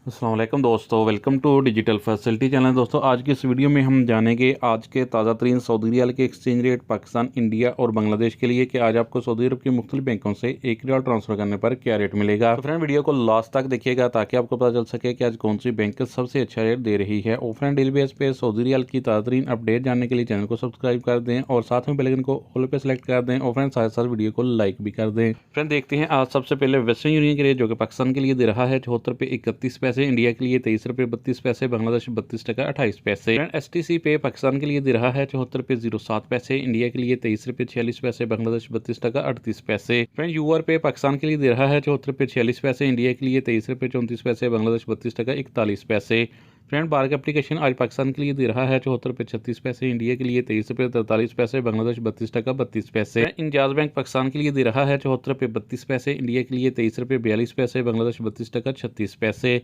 अस्सलाम वालेकुम दोस्तों, welcome to digital facility channel. दोस्तों आज की इस वीडियो में हम जानेंगे आज के ताज़ा तरीन सऊदी रियाल के एक्सचेंज रेट पाकिस्तान, इंडिया और बांग्लादेश के लिए कि आज आपको सऊदी अरब के मुख्तलिफ बैंकों से एक रियाल ट्रांसफर करने पर क्या रेट मिलेगा। तो फ्रेंड वीडियो को लास्ट तक देखिएगा ताकि आपको पता चल सके कि आज कौन सी बैंक सबसे अच्छा रेट दे रही है। और फ्रेंड डेली बेस पे सऊदी रियाल की ताज़ा तरीन अपडेट जानने के लिए चैनल को सब्सक्राइब कर दें और साथ में बेल आइकन को ऑल पे सेलेक्ट कर दें और फ्रेंड साथ साथ वीडियो को लाइक भी कर दें। फ्रेंड देखते हैं आज सबसे पहले वेस्टर्न यूनियन के रेट जो कि पाकिस्तान के लिए दे रहा है 74 रुपये 31 पैसे, इंडिया के लिए 23 रुपये 32 पैसे, बांग्लादेश 32 टका 28 पैसे। STC पे पाकिस्तान के लिए दे रहा है 74 रुपये 07 पैसे, इंडिया के लिए 23 रुपये 46 पैसे, बांग्लादेश 32 टका 38 पैसे। फ्रेंड यूआर पे पाकिस्तान के लिए दे रहा है 74 रुपये 46 पैसे, इंडिया के लिए 23 रुपये 34 पैसे, बांग्लादेश 32 टका 41 पैसे। फ्रेंड बार्क एप्लीकेशन आज पाकिस्तान के लिए दे रहा है 74 रुपये 36 पैसे, इंडिया के लिए 23 रुपये 43 पैसे, बांग्लादेश 32 टका 32 पैसे। इंजाज बैंक पाकिस्तान के लिए दे रहा है 74 रुपये 32 पैसे, इंडिया के लिए 23 रुपये 42 पैसे, बांग्लादेश 32 टका 36 पैसे।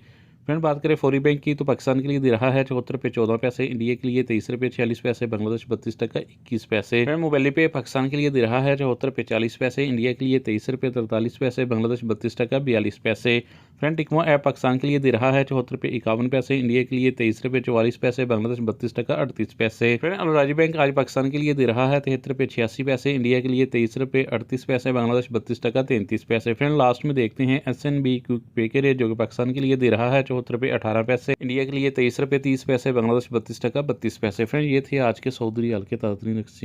फ्रेंड बात करें फौरी बैंक की तो पाकिस्तान के लिए दे रहा है 74 रुपये 14 पैसे, इंडिया के लिए 23 रुपये 46 पैसे, बांग्लादेश 32 टका 21 पैसे। फ्रेंड मोबाइल पे पाकिस्तान के लिए दे रहा है 74 रुपये 40 पैसे, इंडिया के लिए 23 रुपये 43 पैसे, बांग्लादेश 32 टका 42 पैसे। फ्रेंड टिकमो ऐप पाकिस्तान के लिए दे रहा है 74 रुपये 51 पैसे, इंडिया के लिए 23 रुपये 44 पैसे, बांग्लादेश 32 टका 38 पैसे। फ्रेंड अल बैंक आज पाकिस्तान के लिए दे रहा है 73 रुपये 86 पैसे, इंडिया के लिए 23 रुपये 38 पैसे, बांग्लादेश 32 टका 33 पैसे। फ्रेंड लास्ट में देखते हैं SNB क्विक पे के रेट जो कि पाकिस्तान के लिए दे रहा है 74 रुपये 18 पैसे, इंडिया के लिए 23 रुपये 30 पैसे, बांग्लादेश 32 टका 32 पैसे। फ्रेंड ये थे आज के सऊदी रियाल के ताज़ा तरीन एक्सचेंज